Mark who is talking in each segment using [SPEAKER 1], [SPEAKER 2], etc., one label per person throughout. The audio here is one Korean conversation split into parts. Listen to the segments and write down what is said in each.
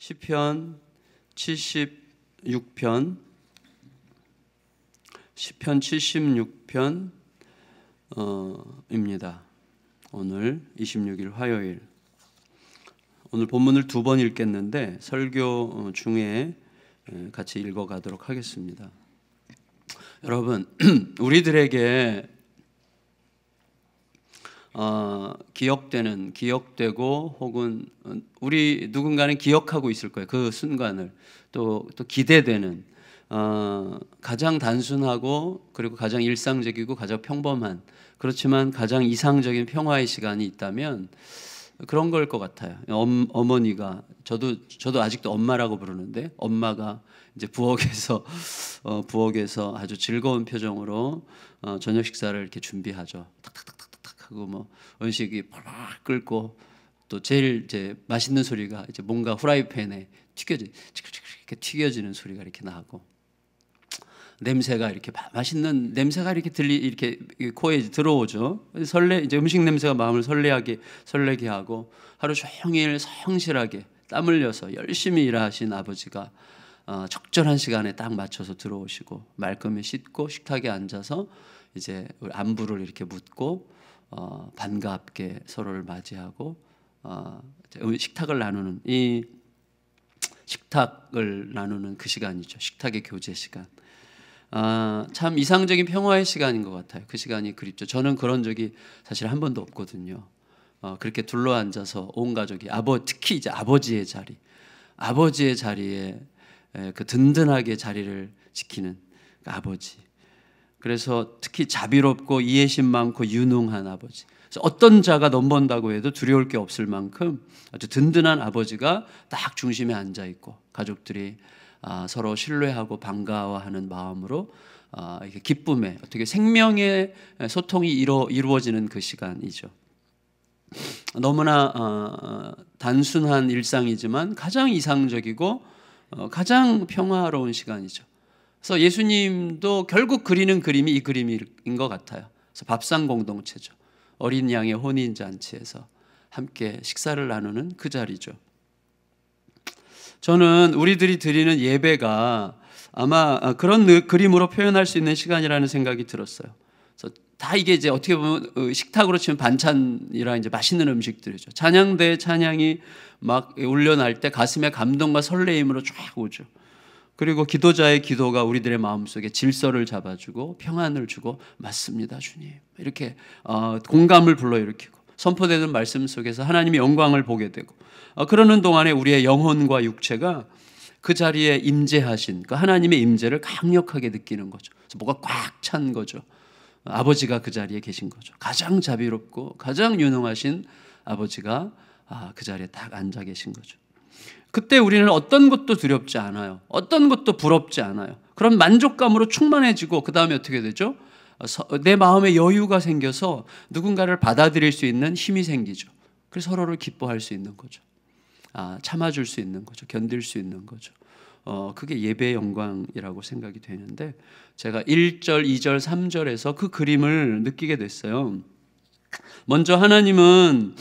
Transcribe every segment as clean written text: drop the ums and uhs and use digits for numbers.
[SPEAKER 1] 시편 76편 76편입니다. 오늘 26일 화요일. 오늘 본문을 2번 읽겠는데 설교 중에 같이 읽어가도록 하겠습니다. 여러분, 우리들에게 기억되고 혹은 우리 누군가는 기억하고 있을 거예요. 그 순간을 또 기대되는 가장 단순하고 그리고 가장 일상적이고 가장 평범한, 그렇지만 가장 이상적인 평화의 시간이 있다면 그런 걸 것 같아요. 어머니가 저도 아직도 엄마라고 부르는데, 엄마가 이제 부엌에서 아주 즐거운 표정으로 저녁 식사를 이렇게 준비하죠. 탁탁탁탁탁 하고 뭐 음식이 팍 끓고 또 제일 이제 맛있는 소리가 이제 뭔가 후라이팬에 이렇게 튀겨지는 소리가 이렇게 나고, 냄새가 이렇게 맛있는 냄새가 이렇게 이렇게 코에 들어오죠. 이제 음식 냄새가 마음을 설레게 하고, 하루 종일 성실하게 땀 흘려서 열심히 일하신 아버지가 적절한 시간에 딱 맞춰서 들어오시고 말끔히 씻고 식탁에 앉아서 이제 안부를 이렇게 묻고 반갑게 서로를 맞이하고 식탁을 나누는 그 시간이죠. 식탁의 교제 시간. 참 이상적인 평화의 시간인 것 같아요. 그 시간이 그립죠. 저는 그런 적이 사실 한 번도 없거든요. 그렇게 둘러앉아서 온 가족이 특히 이제 아버지의 자리에 그 든든하게 자리를 지키는 그 아버지. 그래서 특히 자비롭고 이해심 많고 유능한 아버지. 그래서 어떤 자가 넘본다고 해도 두려울 게 없을 만큼 아주 든든한 아버지가 딱 중심에 앉아 있고, 가족들이 서로 신뢰하고 반가워하는 마음으로 이렇게 기쁨에, 어떻게 생명의 소통이 이루어지는 그 시간이죠. 너무나 단순한 일상이지만 가장 이상적이고 가장 평화로운 시간이죠. 그래서 예수님도 결국 그리는 그림이 이 그림인 것 같아요. 그래서 밥상 공동체죠. 어린 양의 혼인잔치에서 함께 식사를 나누는 그 자리죠. 저는 우리들이 드리는 예배가 아마 그런 그림으로 표현할 수 있는 시간이라는 생각이 들었어요. 그래서 다 이게 이제 어떻게 보면 식탁으로 치면 반찬이라 이제 맛있는 음식들이죠. 찬양대의 찬양이 막 울려날 때 가슴에 감동과 설레임으로 쫙 오죠. 그리고 기도자의 기도가 우리들의 마음속에 질서를 잡아주고 평안을 주고, 맞습니다 주님, 이렇게 공감을 불러일으키고, 선포되는 말씀 속에서 하나님의 영광을 보게 되고, 그러는 동안에 우리의 영혼과 육체가 그 자리에 임재하신 그 하나님의 임재를 강력하게 느끼는 거죠. 그래서 뭐가 꽉 찬 거죠. 아버지가 그 자리에 계신 거죠. 가장 자비롭고 가장 유능하신 아버지가 그 자리에 딱 앉아 계신 거죠. 그때 우리는 어떤 것도 두렵지 않아요. 어떤 것도 부럽지 않아요. 그런 만족감으로 충만해지고, 그 다음에 어떻게 되죠? 내 마음에 여유가 생겨서 누군가를 받아들일 수 있는 힘이 생기죠. 그래서 서로를 기뻐할 수 있는 거죠. 참아줄 수 있는 거죠. 견딜 수 있는 거죠. 그게 예배의 영광이라고 생각이 되는데, 제가 1절, 2절, 3절에서 그 그림을 느끼게 됐어요. 먼저 하나님은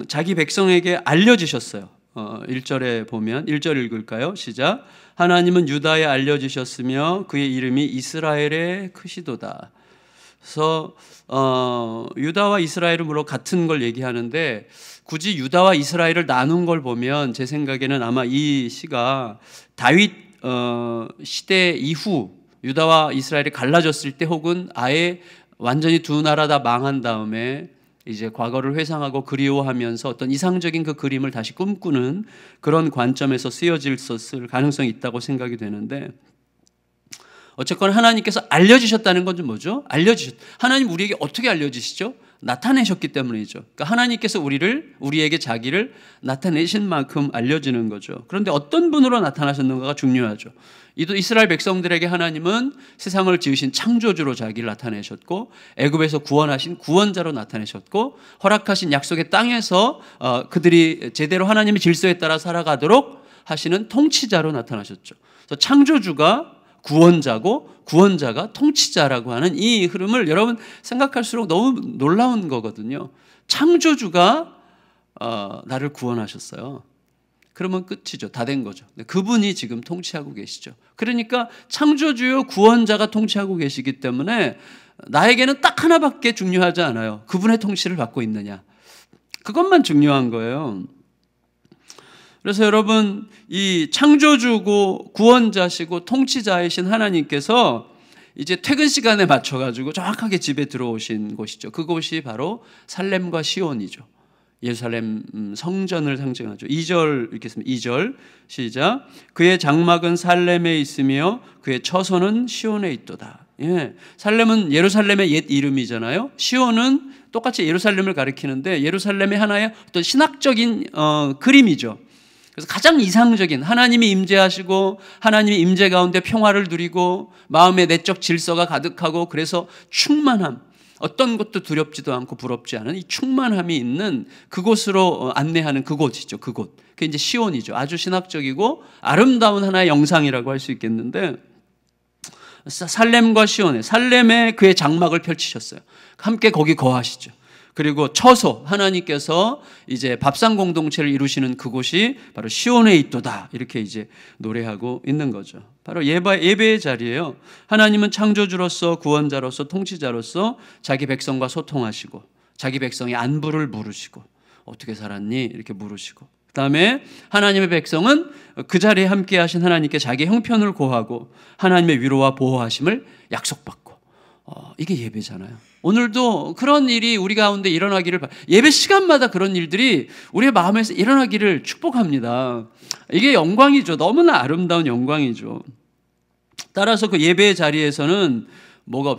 [SPEAKER 1] 자기 백성에게 알려주셨어요. 1절에 보면, 1절 읽을까요? 시작. 하나님은 유다에 알려주셨으며 그의 이름이 이스라엘의 크시도다. 그래서 유다와 이스라엘은 물론 같은 걸 얘기하는데, 굳이 유다와 이스라엘을 나눈 걸 보면 제 생각에는 아마 이 시가 다윗 시대 이후 유다와 이스라엘이 갈라졌을 때, 혹은 아예 완전히 두 나라 다 망한 다음에 이제 과거를 회상하고 그리워하면서 어떤 이상적인 그 그림을 다시 꿈꾸는 그런 관점에서 쓰여졌을 가능성이 있다고 생각이 되는데, 어쨌거나 하나님께서 알려주셨다는 건 좀 뭐죠? 하나님 우리에게 어떻게 알려주시죠? 나타내셨기 때문이죠. 그러니까 하나님께서 우리에게 자기를 나타내신 만큼 알려지는 거죠. 그런데 어떤 분으로 나타나셨는가가 중요하죠. 이스라엘 백성들에게 하나님은 세상을 지으신 창조주로 자기를 나타내셨고, 애굽에서 구원하신 구원자로 나타내셨고, 허락하신 약속의 땅에서 그들이 제대로 하나님의 질서에 따라 살아가도록 하시는 통치자로 나타나셨죠. 그래서 창조주가 구원자고 구원자가 통치자라고 하는 이 흐름을 여러분 생각할수록 너무 놀라운 거거든요. 창조주가 나를 구원하셨어요. 그러면 끝이죠. 다 된 거죠. 그분이 지금 통치하고 계시죠. 그러니까 창조주요 구원자가 통치하고 계시기 때문에 나에게는 딱 하나밖에 중요하지 않아요. 그분의 통치를 받고 있느냐. 그것만 중요한 거예요. 그래서 여러분, 이 창조주고 구원자시고 통치자이신 하나님께서 이제 퇴근 시간에 맞춰가지고 정확하게 집에 들어오신 곳이죠. 그곳이 바로 살렘과 시온이죠. 예루살렘 성전을 상징하죠. 2절 읽겠습니다. 2절 시작. 그의 장막은 살렘에 있으며 그의 처소는 시온에 있도다. 예, 살렘은 예루살렘의 옛 이름이잖아요. 시온은 똑같이 예루살렘을 가리키는데 예루살렘의 하나의 어떤 신학적인 그림이죠. 그래서 가장 이상적인 하나님이 임재하시고 하나님이 임재 가운데 평화를 누리고 마음의 내적 질서가 가득하고 그래서 충만함, 어떤 것도 두렵지도 않고 부럽지 않은 이 충만함이 있는 그곳으로 안내하는 그곳이죠. 그곳. 그게 이제 시온이죠. 아주 신학적이고 아름다운 하나의 영상이라고 할 수 있겠는데 살렘과 시온에 살렘에 그의 장막을 펼치셨어요. 함께 거기 거하시죠. 그리고 처소 하나님께서 이제 밥상 공동체를 이루시는 그곳이 바로 시온에 있도다 이렇게 이제 노래하고 있는 거죠. 바로 예배의 자리예요. 하나님은 창조주로서 구원자로서 통치자로서 자기 백성과 소통하시고 자기 백성의 안부를 물으시고 어떻게 살았니 이렇게 물으시고 그 다음에 하나님의 백성은 그 자리에 함께 하신 하나님께 자기 형편을 고하고 하나님의 위로와 보호하심을 약속받고 이게 예배잖아요. 오늘도 그런 일이 우리 가운데 일어나기를 예배 시간마다 그런 일들이 우리의 마음에서 일어나기를 축복합니다. 이게 영광이죠. 너무나 아름다운 영광이죠. 따라서 그 예배의 자리에서는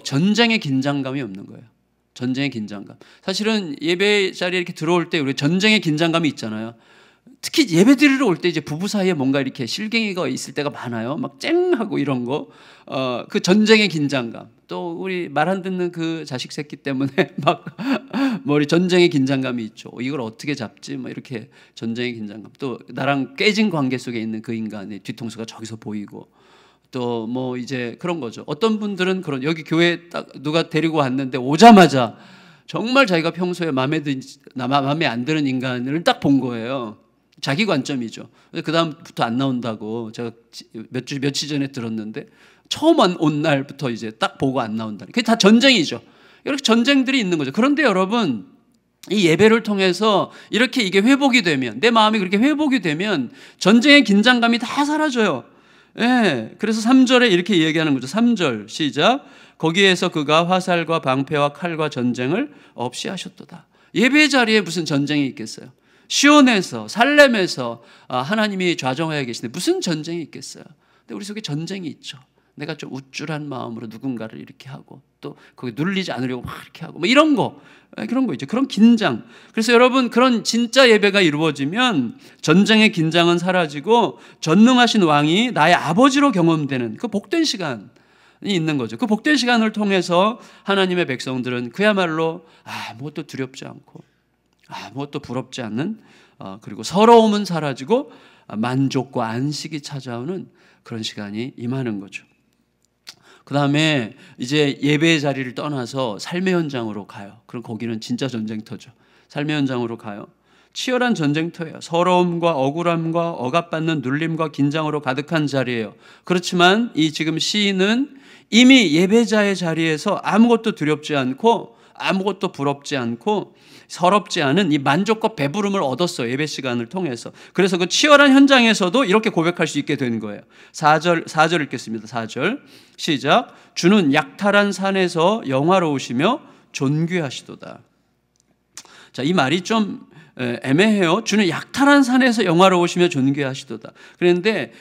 [SPEAKER 1] 전쟁의 긴장감이 없는 거예요. 전쟁의 긴장감. 사실은 예배 자리에 이렇게 들어올 때 우리 전쟁의 긴장감이 있잖아요. 특히 예배 드리러 올 때 이제 부부 사이에 뭔가 이렇게 실갱이가 있을 때가 많아요. 막 쨍하고 이런 거. 그 전쟁의 긴장감. 또 우리 말 안 듣는 그 자식 새끼 때문에 막 머리 전쟁의 긴장감이 있죠. 이걸 어떻게 잡지? 뭐 이렇게 전쟁의 긴장감. 또 나랑 깨진 관계 속에 있는 그 인간의 뒤통수가 저기서 보이고. 또 뭐 이제 그런 거죠. 어떤 분들은 여기 교회에 딱 누가 데리고 왔는데 오자마자 정말 자기가 평소에 마음에 안 드는 인간을 딱 본 거예요. 자기 관점이죠. 그 다음부터 안 나온다고 제가 며칠 전에 들었는데 처음 온 날부터 이제 딱 보고 안 나온다. 그게 다 전쟁이죠. 이렇게 전쟁들이 있는 거죠. 그런데 여러분, 이 예배를 통해서 이렇게 이게 회복이 되면 내 마음이 그렇게 회복이 되면 전쟁의 긴장감이 다 사라져요. 예. 그래서 3절에 이렇게 얘기하는 거죠. 3절 시작. 거기에서 그가 화살과 방패와 칼과 전쟁을 없이 하셨도다. 예배 자리에 무슨 전쟁이 있겠어요? 시온에서 살렘에서 하나님이 좌정하여 계시는데 무슨 전쟁이 있겠어요? 근데 우리 속에 전쟁이 있죠. 내가 좀 우쭐한 마음으로 누군가를 이렇게 하고 또 거기 눌리지 않으려고 막 이렇게 하고 뭐 이런 거 그런 거 있죠. 그런 긴장. 그래서 여러분 그런 진짜 예배가 이루어지면 전쟁의 긴장은 사라지고 전능하신 왕이 나의 아버지로 경험되는 그 복된 시간이 있는 거죠. 그 복된 시간을 통해서 하나님의 백성들은 그야말로 아무것도 두렵지 않고 아무것도 부럽지 않는 그리고 서러움은 사라지고 만족과 안식이 찾아오는 그런 시간이 임하는 거죠. 그 다음에 이제 예배의 자리를 떠나서 삶의 현장으로 가요. 그럼 거기는 진짜 전쟁터죠. 삶의 현장으로 가요. 치열한 전쟁터예요. 서러움과 억울함과 억압받는 눌림과 긴장으로 가득한 자리예요. 그렇지만 이 지금 시인은 이미 예배자의 자리에서 아무것도 두렵지 않고 아무것도 부럽지 않고 서럽지 않은 이 만족과 배부름을 얻었어요. 예배 시간을 통해서. 그래서 그 치열한 현장에서도 이렇게 고백할 수 있게 된 거예요. 4절 읽겠습니다. 4절 시작. 주는 약탈한 산에서 영화로우시며 존귀하시도다. 자, 이 말이 좀 애매해요. 주는 약탈한 산에서 영화로우시며 존귀하시도다. 그런데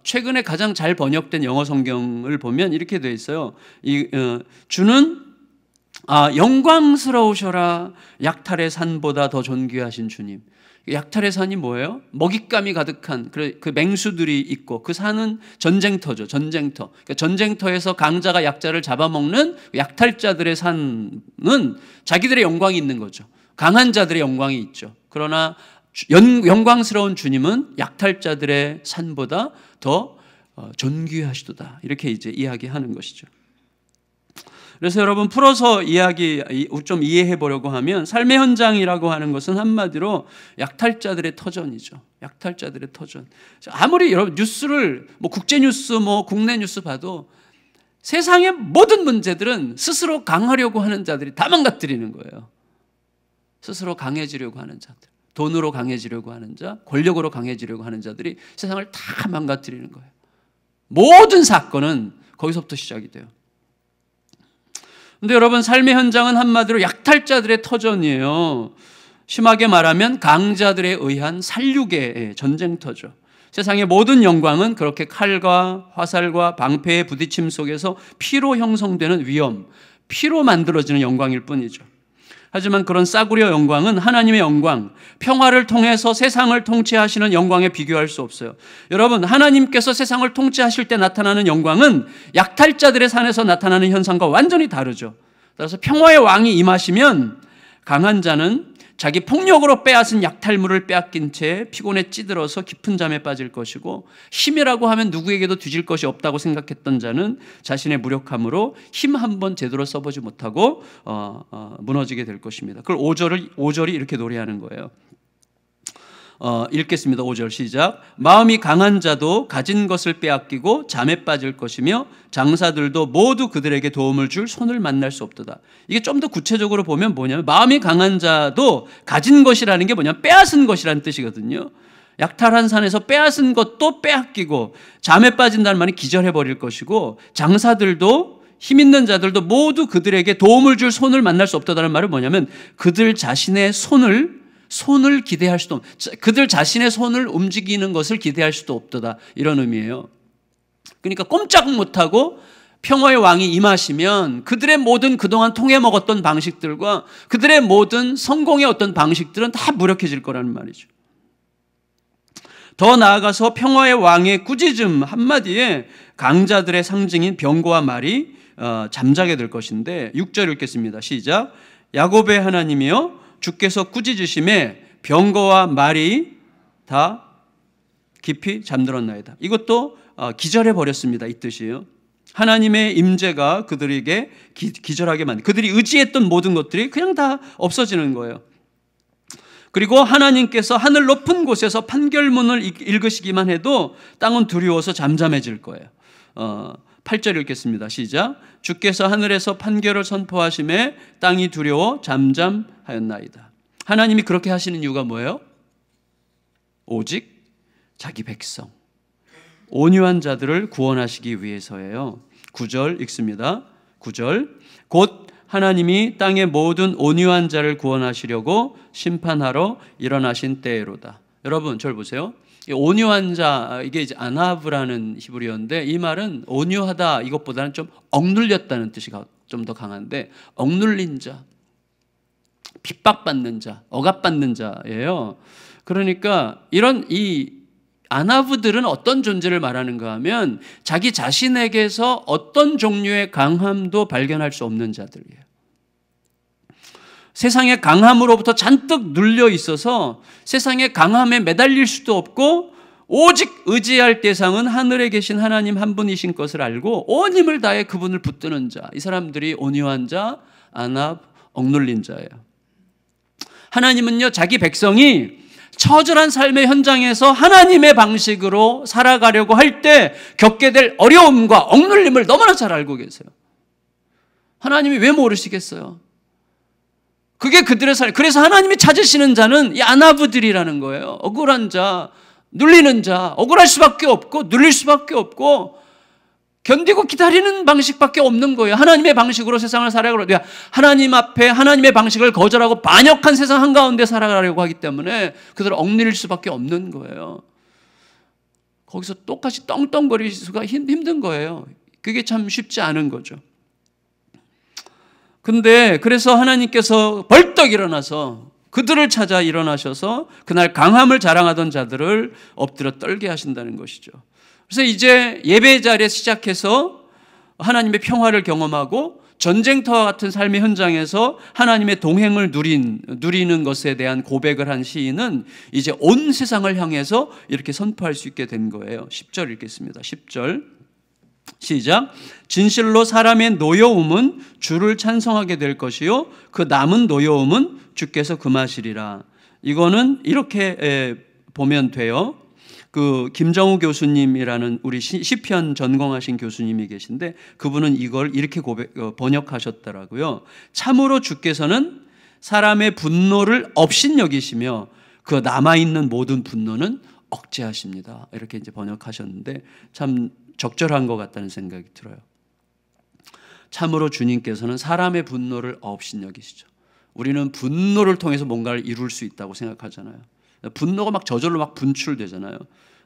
[SPEAKER 1] 최근에 가장 잘 번역된 영어 성경을 보면 이렇게 돼 있어요. 주는 영광스러우셔라. 약탈의 산보다 더 존귀하신 주님. 약탈의 산이 뭐예요? 먹잇감이 가득한 그 맹수들이 있고 그 산은 전쟁터죠. 전쟁터. 그러니까 전쟁터에서 강자가 약자를 잡아먹는 약탈자들의 산은 자기들의 영광이 있는 거죠. 강한 자들의 영광이 있죠. 그러나 영광스러운 주님은 약탈자들의 산보다 더 존귀하시도다. 이렇게 이제 이야기하는 것이죠. 그래서 여러분 풀어서 좀 이해해 보려고 하면 삶의 현장이라고 하는 것은 한마디로 약탈자들의 터전이죠. 약탈자들의 터전. 아무리 여러분 뉴스를 국제 뉴스 국내 뉴스 봐도 세상의 모든 문제들은 스스로 강하려고 하는 자들이 다 망가뜨리는 거예요. 스스로 강해지려고 하는 자들, 돈으로 강해지려고 하는 자, 권력으로 강해지려고 하는 자들이 세상을 다 망가뜨리는 거예요. 모든 사건은 거기서부터 시작이 돼요. 근데 여러분 삶의 현장은 한마디로 약탈자들의 터전이에요. 심하게 말하면 강자들에 의한 살육의 전쟁터죠. 세상의 모든 영광은 그렇게 칼과 화살과 방패의 부딪힘 속에서 피로 형성되는 위험, 피로 만들어지는 영광일 뿐이죠. 하지만 그런 싸구려 영광은 하나님의 영광, 평화를 통해서 세상을 통치하시는 영광에 비교할 수 없어요. 여러분, 하나님께서 세상을 통치하실 때 나타나는 영광은 약탈자들의 산에서 나타나는 현상과 완전히 다르죠. 따라서 평화의 왕이 임하시면 강한 자는 자기 폭력으로 빼앗은 약탈물을 빼앗긴 채 피곤에 찌들어서 깊은 잠에 빠질 것이고, 힘이라고 하면 누구에게도 뒤질 것이 없다고 생각했던 자는 자신의 무력함으로 힘 한 번 제대로 써보지 못하고 무너지게 될 것입니다. 그걸 5절이 이렇게 노래하는 거예요. 읽겠습니다. 5절 시작. 마음이 강한 자도 가진 것을 빼앗기고 잠에 빠질 것이며 장사들도 모두 그들에게 도움을 줄 손을 만날 수 없도다. 이게 좀 더 구체적으로 보면 뭐냐면, 마음이 강한 자도 가진 것이라는 게 뭐냐면 빼앗은 것이라는 뜻이거든요. 약탈한 산에서 빼앗은 것도 빼앗기고 잠에 빠진다는 말은 기절해버릴 것이고, 장사들도 힘 있는 자들도 모두 그들에게 도움을 줄 손을 만날 수 없다는 말은 뭐냐면 그들 자신의 손을 기대할 수도 그들 자신의 손을 움직이는 것을 기대할 수도 없도다, 이런 의미예요. 그러니까 꼼짝 못하고 평화의 왕이 임하시면 그들의 모든 그동안 통해 먹었던 방식들과 그들의 모든 성공의 어떤 방식들은 다 무력해질 거라는 말이죠. 더 나아가서 평화의 왕의 꾸짖음 한마디에 강자들의 상징인 병거와 말이 잠자게 될 것인데, 6절 읽겠습니다. 시작. 야곱의 하나님이여 주께서 꾸짖으심에 병거와 말이 다 깊이 잠들었나이다. 이것도 기절해 버렸습니다, 이 뜻이에요. 하나님의 임재가 그들에게 기절하게 만든, 그들이 의지했던 모든 것들이 그냥 다 없어지는 거예요. 그리고 하나님께서 하늘 높은 곳에서 판결문을 읽으시기만 해도 땅은 두려워서 잠잠해질 거예요. 8절 읽겠습니다. 시작. 주께서 하늘에서 판결을 선포하심에 땅이 두려워 잠잠하였나이다. 하나님이 그렇게 하시는 이유가 뭐예요? 오직 자기 백성, 온유한 자들을 구원하시기 위해서예요. 9절 읽습니다. 9절. 곧 하나님이 땅의 모든 온유한 자를 구원하시려고 심판하러 일어나신 때로다. 여러분, 저를 보세요. 온유한 자, 이게 이제 아나브라는 히브리어인데, 이 말은 온유하다 이것보다는 좀 억눌렸다는 뜻이 좀 더 강한데, 억눌린 자, 핍박받는 자, 억압받는 자예요. 그러니까 이런 이 아나브들은 어떤 존재를 말하는가 하면 자기 자신에게서 어떤 종류의 강함도 발견할 수 없는 자들이에요. 세상의 강함으로부터 잔뜩 눌려 있어서 세상의 강함에 매달릴 수도 없고, 오직 의지할 대상은 하늘에 계신 하나님 한 분이신 것을 알고 온 힘을 다해 그분을 붙드는 자, 이 사람들이 온유한 자, 아납, 억눌린 자예요. 하나님은요, 자기 백성이 처절한 삶의 현장에서 하나님의 방식으로 살아가려고 할 때 겪게 될 어려움과 억눌림을 너무나 잘 알고 계세요. 하나님이 왜 모르시겠어요? 그게 그들의 삶. 그래서 하나님이 찾으시는 자는 이 아나브들이라는 거예요. 억울한 자, 눌리는 자, 억울할 수밖에 없고 눌릴 수밖에 없고 견디고 기다리는 방식밖에 없는 거예요. 하나님의 방식으로 세상을 살아가려고, 하나님 앞에 하나님의 방식을 거절하고 반역한 세상 한가운데 살아가려고 하기 때문에 그들을 억눌릴 수밖에 없는 거예요. 거기서 똑같이 떵떵거릴 수가 힘든 거예요. 그게 참 쉽지 않은 거죠. 근데 그래서 하나님께서 벌떡 일어나서 그들을 찾아 일어나셔서 그날 강함을 자랑하던 자들을 엎드려 떨게 하신다는 것이죠. 그래서 이제 예배 자리에 시작해서 하나님의 평화를 경험하고 전쟁터와 같은 삶의 현장에서 하나님의 동행을 누리는 것에 대한 고백을 한 시인은 이제 온 세상을 향해서 이렇게 선포할 수 있게 된 거예요. 10절 읽겠습니다. 10절. 시작. 진실로 사람의 노여움은 주를 찬송하게 될 것이요 그 남은 노여움은 주께서 금하시리라. 이거는 이렇게 보면 돼요. 그 김정우 교수님이라는 우리 시편 전공하신 교수님이 계신데 그분은 이걸 이렇게 번역하셨더라고요. 참으로 주께서는 사람의 분노를 업신여기시며 그 남아있는 모든 분노는 억제하십니다. 이렇게 이제 번역하셨는데 참 적절한 것 같다는 생각이 들어요. 참으로 주님께서는 사람의 분노를 업신여기시죠. 우리는 분노를 통해서 뭔가를 이룰 수 있다고 생각하잖아요. 분노가 막 저절로 막 분출되잖아요.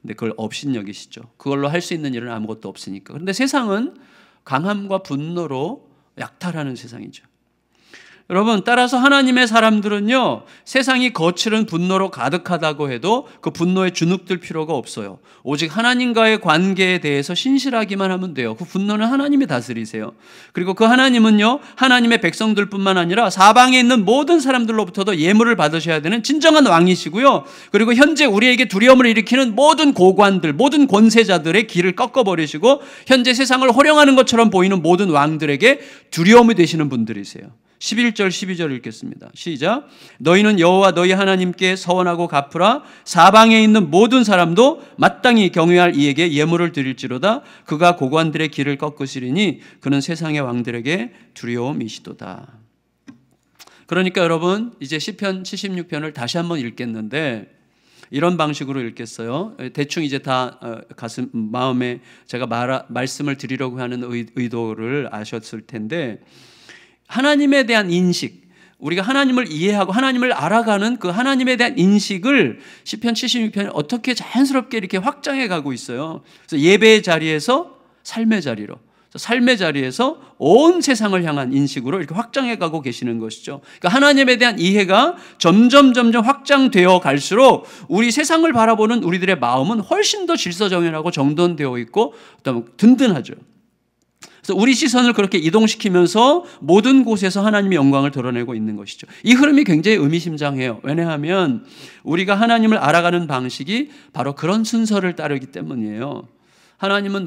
[SPEAKER 1] 근데 그걸 업신여기시죠. 그걸로 할 수 있는 일은 아무것도 없으니까. 그런데 세상은 강함과 분노로 약탈하는 세상이죠. 여러분, 따라서 하나님의 사람들은요, 세상이 거칠은 분노로 가득하다고 해도 그 분노에 주눅들 필요가 없어요. 오직 하나님과의 관계에 대해서 신실하기만 하면 돼요. 그 분노는 하나님이 다스리세요. 그리고 그 하나님은요, 하나님의 백성들뿐만 아니라 사방에 있는 모든 사람들로부터도 예물을 받으셔야 되는 진정한 왕이시고요. 그리고 현재 우리에게 두려움을 일으키는 모든 고관들, 모든 권세자들의 길을 꺾어버리시고 현재 세상을 호령하는 것처럼 보이는 모든 왕들에게 두려움이 되시는 분들이세요. 11절 12절 읽겠습니다. 시작. 너희는 여호와 너희 하나님께 서원하고 갚으라. 사방에 있는 모든 사람도 마땅히 경외할 이에게 예물을 드릴지로다. 그가 고관들의 길을 꺾으시리니 그는 세상의 왕들에게 두려움이시도다. 그러니까 여러분, 이제 시편 76편을 다시 한번 읽겠는데 이런 방식으로 읽겠어요. 대충 이제 다 마음에 제가 말씀을 드리려고 하는 의도를 아셨을 텐데, 하나님에 대한 인식, 우리가 하나님을 이해하고 하나님을 알아가는 그 하나님에 대한 인식을 시편 76편이 어떻게 자연스럽게 이렇게 확장해 가고 있어요. 그래서 예배의 자리에서 삶의 자리로, 삶의 자리에서 온 세상을 향한 인식으로 이렇게 확장해 가고 계시는 것이죠. 그러니까 하나님에 대한 이해가 점점 확장되어 갈수록 우리 세상을 바라보는 우리들의 마음은 훨씬 더 질서정연하고 정돈되어 있고 든든하죠. 그래서 우리 시선을 그렇게 이동시키면서 모든 곳에서 하나님의 영광을 드러내고 있는 것이죠. 이 흐름이 굉장히 의미심장해요. 왜냐하면 우리가 하나님을 알아가는 방식이 바로 그런 순서를 따르기 때문이에요.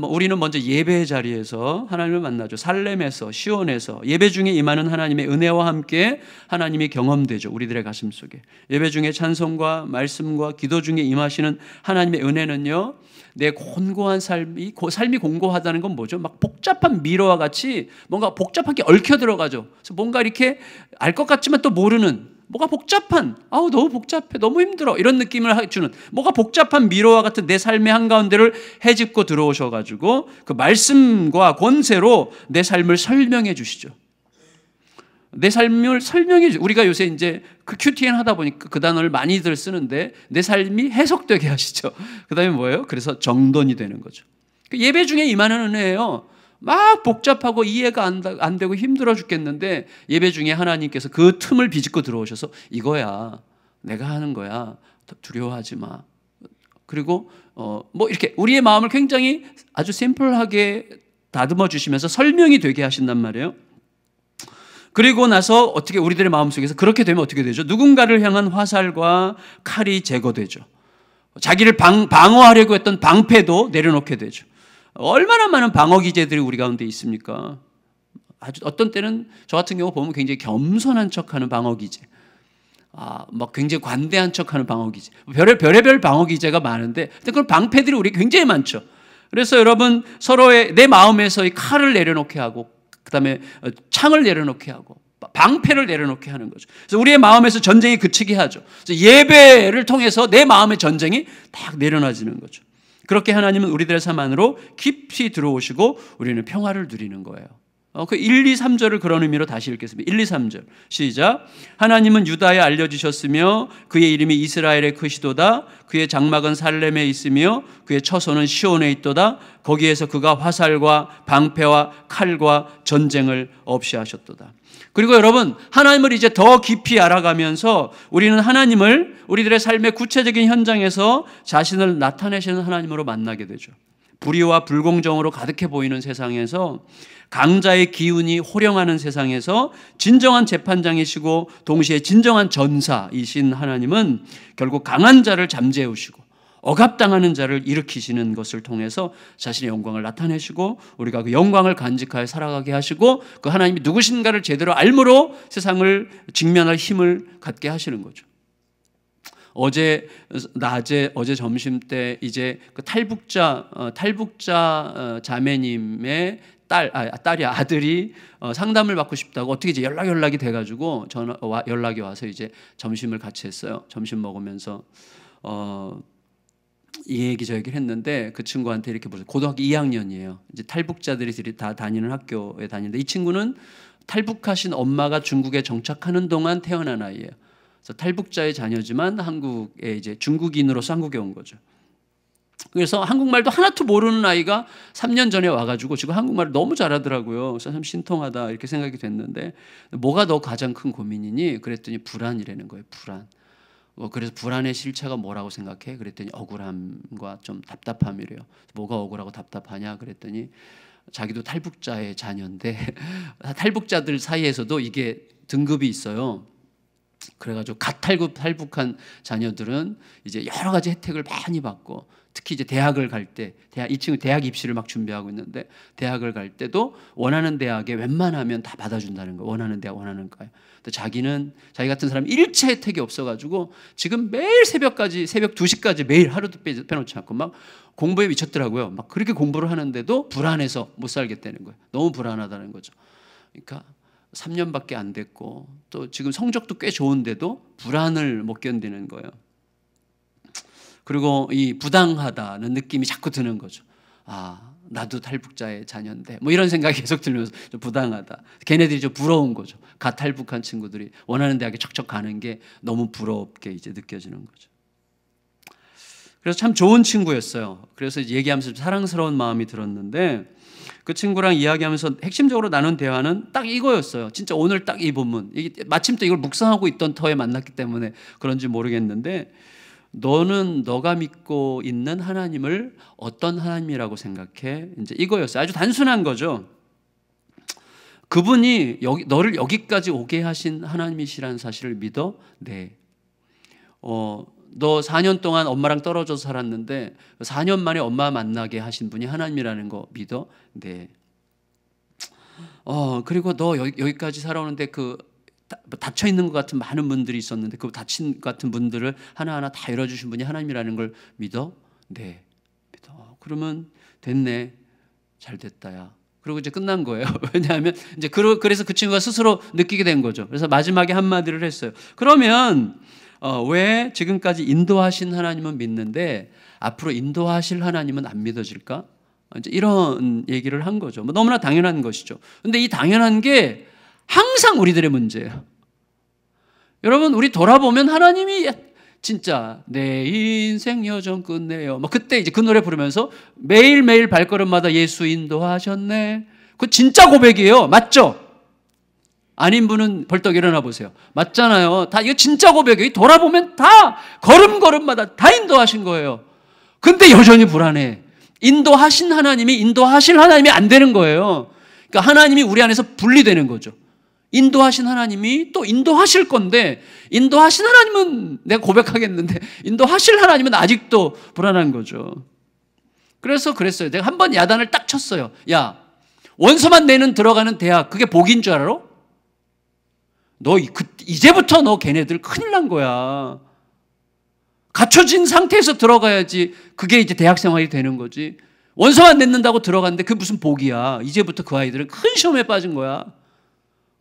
[SPEAKER 1] 우리는 먼저 예배의 자리에서 하나님을 만나죠. 살렘에서, 시온에서 예배 중에 임하는 하나님의 은혜와 함께 하나님이 경험되죠. 우리들의 가슴 속에. 예배 중에 찬송과 말씀과 기도 중에 임하시는 하나님의 은혜는요, 내 곤고한 삶이 곤고하다는 건 뭐죠? 막 복잡한 미로와 같이 뭔가 복잡하게 얽혀 들어가죠. 그래서 뭔가 이렇게 알 것 같지만 또 모르는, 뭐가 복잡한, 너무 복잡해, 너무 힘들어, 이런 느낌을 주는, 뭐가 복잡한 미로와 같은 내 삶의 한가운데를 헤집고 들어오셔가지고 그 말씀과 권세로 내 삶을 설명해 주시죠. 내 삶을 설명해 주시죠. 우리가 요새 이제 그 QTN 하다 보니까 그 단어를 많이들 쓰는데 내 삶이 해석되게 하시죠. 그 다음에 뭐예요? 그래서 정돈이 되는 거죠. 예배 중에 임하는 은혜예요. 막 복잡하고 이해가 안 되고 힘들어 죽겠는데 예배 중에 하나님께서 그 틈을 비집고 들어오셔서 이거야, 내가 하는 거야, 두려워하지 마. 그리고 이렇게 우리의 마음을 굉장히 아주 심플하게 다듬어 주시면서 설명이 되게 하신단 말이에요. 그리고 나서 어떻게 우리들의 마음속에서 그렇게 되면 어떻게 되죠? 누군가를 향한 화살과 칼이 제거되죠. 자기를 방어하려고 했던 방패도 내려놓게 되죠. 얼마나 많은 방어 기제들이 우리 가운데 있습니까? 아주 어떤 때는 저 같은 경우 보면 굉장히 겸손한 척하는 방어 기제, 막 굉장히 관대한 척하는 방어 기제, 별의별 방어 기제가 많은데, 그런 방패들이 우리 굉장히 많죠. 그래서 여러분, 서로의 내 마음에서의 칼을 내려놓게 하고, 그 다음에 창을 내려놓게 하고, 방패를 내려놓게 하는 거죠. 그래서 우리의 마음에서 전쟁이 그치게 하죠. 그래서 예배를 통해서 내 마음의 전쟁이 딱 내려놔지는 거죠. 그렇게 하나님은 우리들의 삶 안으로 깊이 들어오시고 우리는 평화를 누리는 거예요. 그 1, 2, 3절을 그런 의미로 다시 읽겠습니다. 1, 2, 3절 시작. 하나님은 유다에 알려주셨으며 그의 이름이 이스라엘의 크시도다. 그의 장막은 살렘에 있으며 그의 처소는 시온에 있도다. 거기에서 그가 화살과 방패와 칼과 전쟁을 없이 하셨도다. 그리고 여러분, 하나님을 이제 더 깊이 알아가면서 우리는 하나님을 우리들의 삶의 구체적인 현장에서 자신을 나타내시는 하나님으로 만나게 되죠. 불의와 불공정으로 가득해 보이는 세상에서, 강자의 기운이 호령하는 세상에서 진정한 재판장이시고 동시에 진정한 전사이신 하나님은 결국 강한 자를 잠재우시고 억압당하는 자를 일으키시는 것을 통해서 자신의 영광을 나타내시고 우리가 그 영광을 간직하여 살아가게 하시고 그 하나님이 누구신가를 제대로 알므로 세상을 직면할 힘을 갖게 하시는 거죠. 어제 낮에 어제 점심 때 이제 그 탈북자 자매님의 아들이 상담을 받고 싶다고 어떻게 이제 연락이 돼가지고 연락이 와서 이제 점심을 같이 했어요. 점심 먹으면서 이 얘기 저 얘기를 했는데 그 친구한테 이렇게 보세요. 고등학교 2학년이에요. 이제 탈북자들이 다 다니는 학교에 다니는데 이 친구는 탈북하신 엄마가 중국에 정착하는 동안 태어난 아이예요. 그래서 탈북자의 자녀지만 한국에 이제 중국인으로서 한국에 온 거죠. 그래서 한국말도 하나도 모르는 아이가 3년 전에 와가지고 지금 한국말을 너무 잘하더라고요. 그래서 참 신통하다 이렇게 생각이 됐는데 뭐가 더 가장 큰 고민이니? 그랬더니 불안이라는 거예요. 불안. 그래서 불안의 실체가 뭐라고 생각해? 그랬더니 억울함과 좀 답답함이래요. 뭐가 억울하고 답답하냐? 그랬더니 자기도 탈북자의 자녀인데 탈북자들 사이에서도 이게 등급이 있어요. 그래가지고 탈북한 자녀들은 이제 여러 가지 혜택을 많이 받고 특히 이제 대학을 갈 때 이 친구 대학 입시를 막 준비하고 있는데 대학을 갈 때도 원하는 대학에 웬만하면 다 받아준다는 거예요. 원하는 대학 원하는 거예요. 근데 자기 같은 사람 일체 혜택이 없어가지고 지금 매일 새벽 2시까지 매일 하루도 빼놓지 않고 막 공부에 미쳤더라고요. 막 그렇게 공부를 하는데도 불안해서 못 살겠다는 거예요. 너무 불안하다는 거죠. 그러니까 3년밖에 안 됐고 또 지금 성적도 꽤 좋은데도 불안을 못 견디는 거예요. 그리고 이 부당하다는 느낌이 자꾸 드는 거죠. 아, 나도 탈북자의 자녀인데 뭐 이런 생각이 계속 들면서 좀 부당하다. 걔네들이 좀 부러운 거죠. 가 탈북한 친구들이 원하는 대학에 척척 가는 게 너무 부럽게 이제 느껴지는 거죠. 그래서 참 좋은 친구였어요. 그래서 얘기하면서 사랑스러운 마음이 들었는데 그 친구랑 이야기하면서 핵심적으로 나눈 대화는 딱 이거였어요. 진짜 오늘 딱 이 본문. 마침 또 이걸 묵상하고 있던 터에 만났기 때문에 그런지 모르겠는데 너는 너가 믿고 있는 하나님을 어떤 하나님이라고 생각해? 이제 이거였어요. 아주 단순한 거죠. 그분이 너를 여기까지 오게 하신 하나님이시라는 사실을 믿어? 네. 너 4년 동안 엄마랑 떨어져서 살았는데 4년 만에 엄마 만나게 하신 분이 하나님이라는 거 믿어? 네. 그리고 너 여기까지 살아오는데 닫혀 있는 것 같은 많은 분들이 있었는데 그 닫힌 같은 분들을 하나하나 다 열어주신 분이 하나님이라는 걸 믿어? 네. 믿어. 그러면 됐네. 잘 됐다야. 그리고 이제 끝난 거예요. 왜냐하면 이제 그래서 그 친구가 스스로 느끼게 된 거죠. 그래서 마지막에 한마디를 했어요. 그러면 왜 지금까지 인도하신 하나님은 믿는데 앞으로 인도하실 하나님은 안 믿어질까? 이제 이런 얘기를 한 거죠. 뭐 너무나 당연한 것이죠. 근데 이 당연한 게 항상 우리들의 문제예요. 여러분, 우리 돌아보면 하나님이 진짜 내 인생 여정 끝내요. 막 그때 이제 그 노래 부르면서 매일매일 발걸음마다 예수 인도하셨네. 그거 진짜 고백이에요. 맞죠? 아닌 분은 벌떡 일어나 보세요. 맞잖아요. 다 이거 진짜 고백이에요. 돌아보면 다 걸음걸음마다 다 인도하신 거예요. 근데 여전히 불안해. 인도하신 하나님이 인도하실 하나님이 안 되는 거예요. 그러니까 하나님이 우리 안에서 분리되는 거죠. 인도하신 하나님이 또 인도하실 건데 인도하신 하나님은 내가 고백하겠는데 인도하실 하나님은 아직도 불안한 거죠. 그래서 그랬어요. 내가 한번 야단을 딱 쳤어요. 야, 원서만 내는 들어가는 대학 그게 복인 줄 알아? 이제부터 너 걔네들 큰일 난 거야. 갖춰진 상태에서 들어가야지 그게 이제 대학 생활이 되는 거지. 원서만 냈는다고 들어갔는데 그게 무슨 복이야. 이제부터 그 아이들은 큰 시험에 빠진 거야.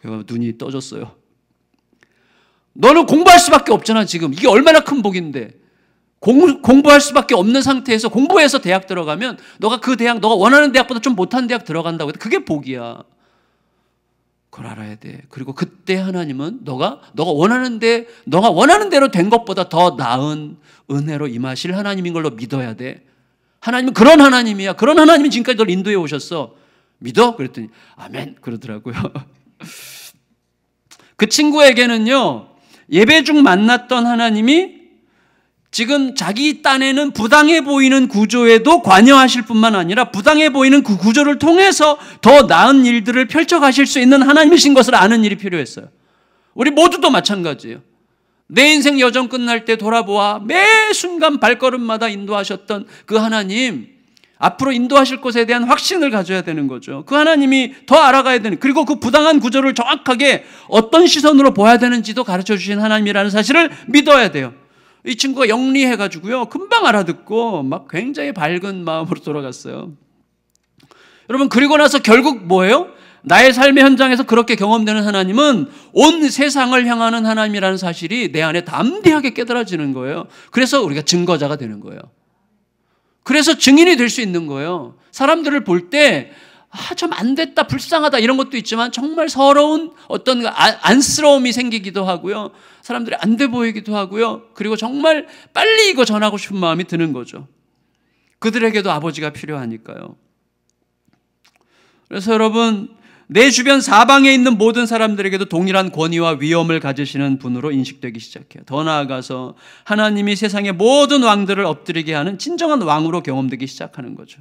[SPEAKER 1] 그래서 눈이 떠졌어요. 너는 공부할 수밖에 없잖아 지금. 이게 얼마나 큰 복인데. 공부할 수밖에 없는 상태에서 공부해서 대학 들어가면 너가 너가 원하는 대학보다 좀 못한 대학 들어간다고 해도 그게 복이야. 그걸 알아야 돼. 그리고 그때 하나님은 너가 원하는 대로 된 것보다 더 나은 은혜로 임하실 하나님인 걸로 믿어야 돼. 하나님은 그런 하나님이야. 그런 하나님이 지금까지 널 인도해 오셨어. 믿어? 그랬더니 아멘 그러더라고요. 그 친구에게는요, 예배 중 만났던 하나님이 지금 자기 딴에는 부당해 보이는 구조에도 관여하실 뿐만 아니라 부당해 보이는 그 구조를 통해서 더 나은 일들을 펼쳐가실 수 있는 하나님이신 것을 아는 일이 필요했어요. 우리 모두도 마찬가지예요. 내 인생 여정 끝날 때 돌아보아 매 순간 발걸음마다 인도하셨던 그 하나님, 앞으로 인도하실 것에 대한 확신을 가져야 되는 거죠. 그 하나님이 더 알아가야 되는, 그리고 그 부당한 구조를 정확하게 어떤 시선으로 봐야 되는지도 가르쳐 주신 하나님이라는 사실을 믿어야 돼요. 이 친구가 영리해가지고요, 금방 알아듣고 막 굉장히 밝은 마음으로 돌아갔어요. 여러분, 그리고 나서 결국 뭐예요? 나의 삶의 현장에서 그렇게 경험되는 하나님은 온 세상을 향하는 하나님이라는 사실이 내 안에 담대하게 깨달아지는 거예요. 그래서 우리가 증거자가 되는 거예요. 그래서 증인이 될 수 있는 거예요. 사람들을 볼 때 좀 안 됐다, 불쌍하다 이런 것도 있지만 정말 서러운 어떤 안쓰러움이 생기기도 하고요. 사람들이 안 돼 보이기도 하고요. 그리고 정말 빨리 이거 전하고 싶은 마음이 드는 거죠. 그들에게도 아버지가 필요하니까요. 그래서 여러분, 내 주변 사방에 있는 모든 사람들에게도 동일한 권위와 위엄을 가지시는 분으로 인식되기 시작해요. 더 나아가서 하나님이 세상의 모든 왕들을 엎드리게 하는 진정한 왕으로 경험되기 시작하는 거죠.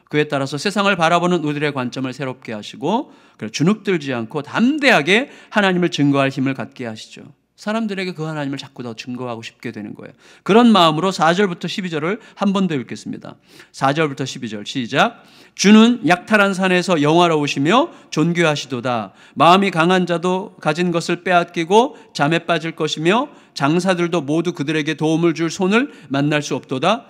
[SPEAKER 1] 그에 따라서 세상을 바라보는 우리들의 관점을 새롭게 하시고 주눅들지 않고 담대하게 하나님을 증거할 힘을 갖게 하시죠. 사람들에게 그 하나님을 자꾸 더 증거하고 싶게 되는 거예요. 그런 마음으로 4절부터 12절을 한 번 더 읽겠습니다. 4절부터 12절 시작. 주는 약탈한 산에서 영화로우시며 존귀하시도다. 마음이 강한 자도 가진 것을 빼앗기고 잠에 빠질 것이며 장사들도 모두 그들에게 도움을 줄 손을 만날 수 없도다.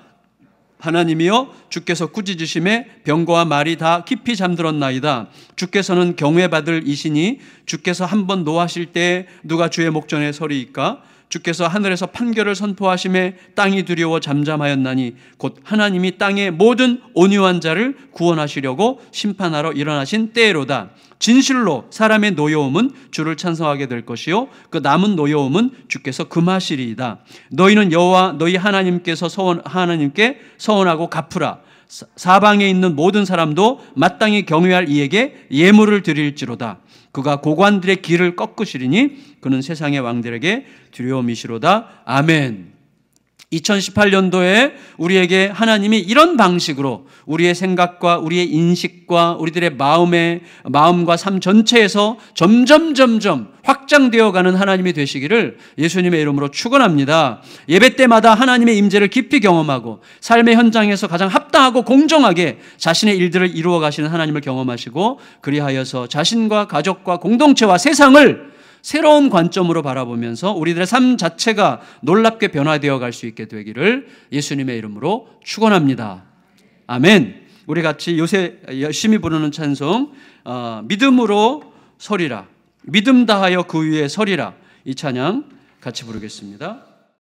[SPEAKER 1] 하나님이여, 주께서 꾸짖으심에 병거와 말이 다 깊이 잠들었나이다. 주께서는 경외받을 이시니 주께서 한번 노하실 때 누가 주의 목전에 서리이까? 주께서 하늘에서 판결을 선포하심에 땅이 두려워 잠잠하였나니 곧 하나님이 땅의 모든 온유한 자를 구원하시려고 심판하러 일어나신 때로다. 진실로 사람의 노여움은 주를 찬송하게 될 것이요 그 남은 노여움은 주께서 금하시리이다. 너희는 여호와 너희 하나님께서 하나님께 서원하고 갚으라. 사방에 있는 모든 사람도 마땅히 경외할 이에게 예물을 드릴지로다. 그가 고관들의 길을 꺾으시리니 그는 세상의 왕들에게 두려움이시로다. 아멘. 2018년도에 우리에게 하나님이 이런 방식으로 우리의 생각과 우리의 인식과 우리들의 마음과 삶 전체에서 점점 확장되어가는 하나님이 되시기를 예수님의 이름으로 축원합니다. 예배 때마다 하나님의 임재를 깊이 경험하고 삶의 현장에서 가장 합당하고 공정하게 자신의 일들을 이루어 가시는 하나님을 경험하시고 그리하여서 자신과 가족과 공동체와 세상을 새로운 관점으로 바라보면서 우리들의 삶 자체가 놀랍게 변화되어 갈 수 있게 되기를 예수님의 이름으로 축원합니다. 아멘. 우리 같이 요새 열심히 부르는 찬송 믿음으로 서리라, 믿음 다하여 그 위에 서리라, 이 찬양 같이 부르겠습니다.